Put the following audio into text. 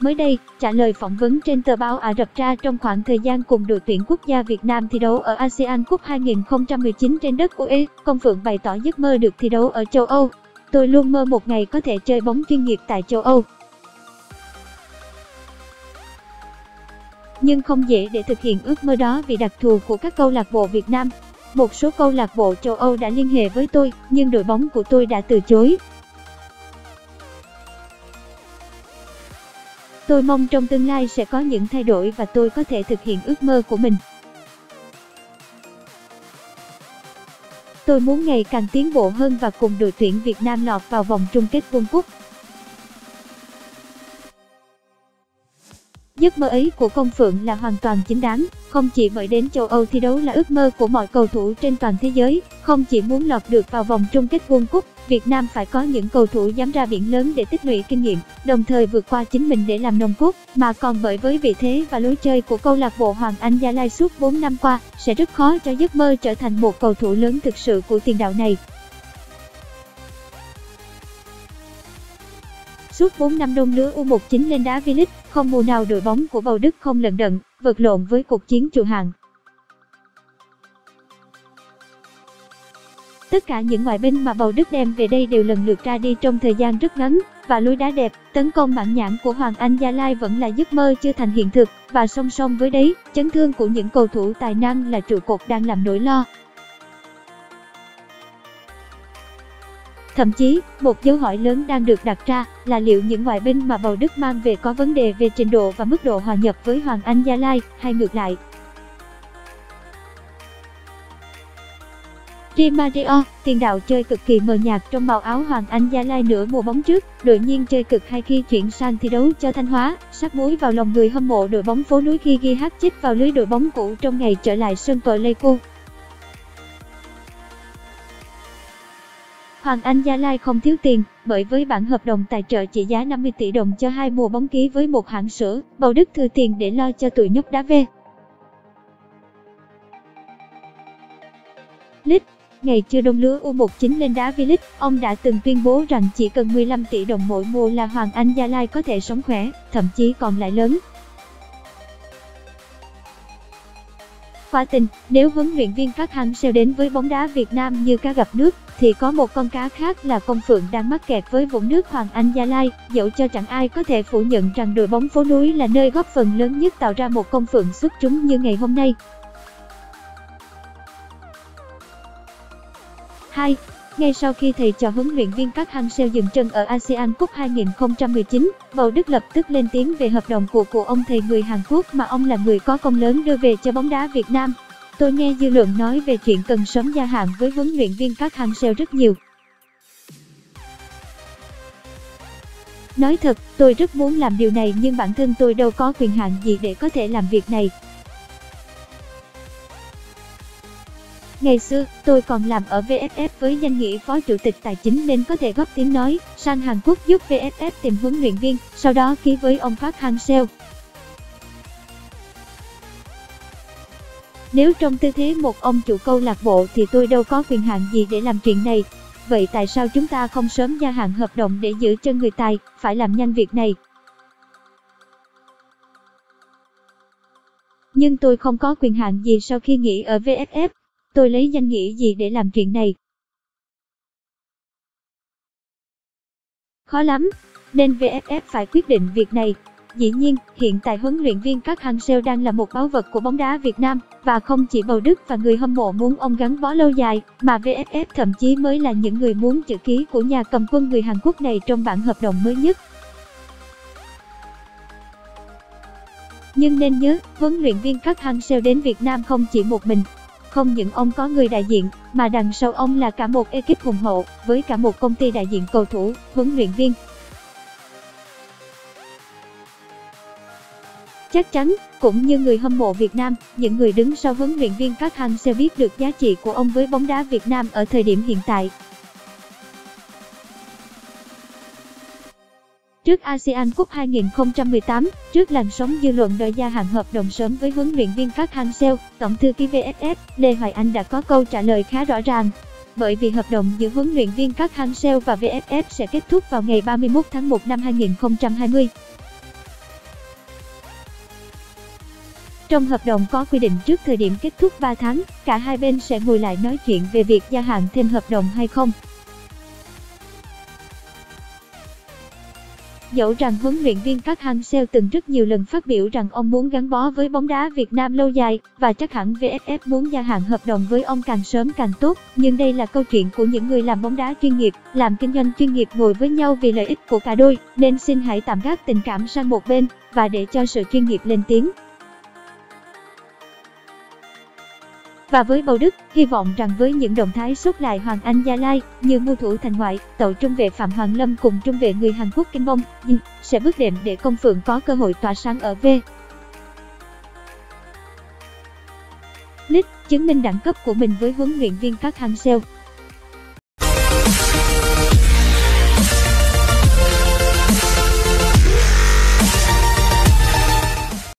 Mới đây, trả lời phỏng vấn trên tờ báo Ả Rập Tra trong khoảng thời gian cùng đội tuyển quốc gia Việt Nam thi đấu ở ASEAN Cup 2019 trên đất UAE, Công Phượng bày tỏ giấc mơ được thi đấu ở châu Âu. Tôi luôn mơ một ngày có thể chơi bóng chuyên nghiệp tại châu Âu. Nhưng không dễ để thực hiện ước mơ đó vì đặc thù của các câu lạc bộ Việt Nam. Một số câu lạc bộ châu Âu đã liên hệ với tôi, nhưng đội bóng của tôi đã từ chối. Tôi mong trong tương lai sẽ có những thay đổi và tôi có thể thực hiện ước mơ của mình. Tôi muốn ngày càng tiến bộ hơn và cùng đội tuyển Việt Nam lọt vào vòng chung kết World Cup. Giấc mơ ấy của Công Phượng là hoàn toàn chính đáng, không chỉ bởi đến châu Âu thi đấu là ước mơ của mọi cầu thủ trên toàn thế giới, không chỉ muốn lọt được vào vòng chung kết World Cup, Việt Nam phải có những cầu thủ dám ra biển lớn để tích lũy kinh nghiệm, đồng thời vượt qua chính mình để làm nòng cốt, mà còn bởi với vị thế và lối chơi của câu lạc bộ Hoàng Anh Gia Lai suốt 4 năm qua, sẽ rất khó cho giấc mơ trở thành một cầu thủ lớn thực sự của tiền đạo này. Suốt 4 năm đôn lứa U19 lên đá V-League, không mùa nào đội bóng của Bầu Đức không lận đận, vật lộn với cuộc chiến trụ hạng. Tất cả những ngoại binh mà Bầu Đức đem về đây đều lần lượt ra đi trong thời gian rất ngắn, và lối đá đẹp, tấn công mãn nhãn của Hoàng Anh Gia Lai vẫn là giấc mơ chưa thành hiện thực, và song song với đấy, chấn thương của những cầu thủ tài năng là trụ cột đang làm nỗi lo. Thậm chí, một dấu hỏi lớn đang được đặt ra là liệu những ngoại binh mà Bầu Đức mang về có vấn đề về trình độ và mức độ hòa nhập với Hoàng Anh Gia Lai, hay ngược lại. Di Matteo, tiền đạo chơi cực kỳ mờ nhạt trong màu áo Hoàng Anh Gia Lai nửa mùa bóng trước, đột nhiên chơi cực hay khi chuyển sang thi đấu cho Thanh Hóa, sát muối vào lòng người hâm mộ đội bóng phố núi khi ghi hat-trick vào lưới đội bóng cũ trong ngày trở lại sân Pleiku. Hoàng Anh Gia Lai không thiếu tiền, bởi với bản hợp đồng tài trợ trị giá 50 tỷ đồng cho 2 mùa bóng ký với một hãng sữa, Bầu Đức thừa tiền để lo cho tụi nhóc đá V. League. Ngày chưa đôn lứa U19 lên đá V-League, ông đã từng tuyên bố rằng chỉ cần 15 tỷ đồng mỗi mùa là Hoàng Anh Gia Lai có thể sống khỏe, thậm chí còn lại lớn. Quả tình, nếu huấn luyện viên Park Hang-seo đến với bóng đá Việt Nam như cá gặp nước, thì có một con cá khác là Công Phượng đang mắc kẹt với vũng nước Hoàng Anh Gia Lai, dẫu cho chẳng ai có thể phủ nhận rằng đội bóng phố núi là nơi góp phần lớn nhất tạo ra một Công Phượng xuất chúng như ngày hôm nay. 2. Ngay sau khi thầy trò huấn luyện viên Park Hang-seo dừng chân ở ASEAN Cup 2019, Bầu Đức lập tức lên tiếng về hợp đồng của ông thầy người Hàn Quốc mà ông là người có công lớn đưa về cho bóng đá Việt Nam. Tôi nghe dư luận nói về chuyện cần sớm gia hạn với huấn luyện viên Park Hang-seo rất nhiều. Nói thật, tôi rất muốn làm điều này nhưng bản thân tôi đâu có quyền hạn gì để có thể làm việc này. Ngày xưa, tôi còn làm ở VFF với danh nghĩa phó chủ tịch tài chính nên có thể góp tiếng nói sang Hàn Quốc giúp VFF tìm huấn luyện viên, sau đó ký với ông Park Hang-seo. Nếu trong tư thế một ông chủ câu lạc bộ thì tôi đâu có quyền hạn gì để làm chuyện này. Vậy tại sao chúng ta không sớm gia hạn hợp đồng để giữ chân người tài, phải làm nhanh việc này? Nhưng tôi không có quyền hạn gì sau khi nghỉ ở VFF. Tôi lấy danh nghĩa gì để làm chuyện này? Khó lắm, nên VFF phải quyết định việc này. Dĩ nhiên, hiện tại huấn luyện viên Park Hang-seo đang là một báu vật của bóng đá Việt Nam, và không chỉ Bầu Đức và người hâm mộ muốn ông gắn bó lâu dài, mà VFF thậm chí mới là những người muốn chữ ký của nhà cầm quân người Hàn Quốc này trong bản hợp đồng mới nhất. Nhưng nên nhớ, huấn luyện viên Park Hang-seo đến Việt Nam không chỉ một mình. Không những ông có người đại diện, mà đằng sau ông là cả một ekip hùng hậu, với cả một công ty đại diện cầu thủ, huấn luyện viên. Chắc chắn, cũng như người hâm mộ Việt Nam, những người đứng sau huấn luyện viên Park Hang-seo biết được giá trị của ông với bóng đá Việt Nam ở thời điểm hiện tại. Trước ASEAN Cup 2018, trước làn sóng dư luận đòi gia hạn hợp đồng sớm với huấn luyện viên Park Hang-seo, Tổng thư ký VFF, Lê Hoài Anh đã có câu trả lời khá rõ ràng. Bởi vì hợp đồng giữa huấn luyện viên Park Hang-seo và VFF sẽ kết thúc vào ngày 31 tháng 1 năm 2020. Trong hợp đồng có quy định trước thời điểm kết thúc 3 tháng, cả hai bên sẽ ngồi lại nói chuyện về việc gia hạn thêm hợp đồng hay không. Dẫu rằng huấn luyện viên Park Hang-seo từng rất nhiều lần phát biểu rằng ông muốn gắn bó với bóng đá Việt Nam lâu dài, và chắc hẳn VFF muốn gia hạn hợp đồng với ông càng sớm càng tốt, nhưng đây là câu chuyện của những người làm bóng đá chuyên nghiệp, làm kinh doanh chuyên nghiệp ngồi với nhau vì lợi ích của cả đôi, nên xin hãy tạm gác tình cảm sang một bên, và để cho sự chuyên nghiệp lên tiếng. Và với Bầu Đức, hy vọng rằng với những động thái sút lại Hoàng Anh Gia Lai như mua thủ thành ngoại, tậu trung vệ Phạm Hoàng Lâm cùng trung vệ người Hàn Quốc Kim Bông sẽ bước đệm để Công Phượng có cơ hội tỏa sáng ở V-League, chứng minh đẳng cấp của mình với huấn luyện viên Park Hang-seo.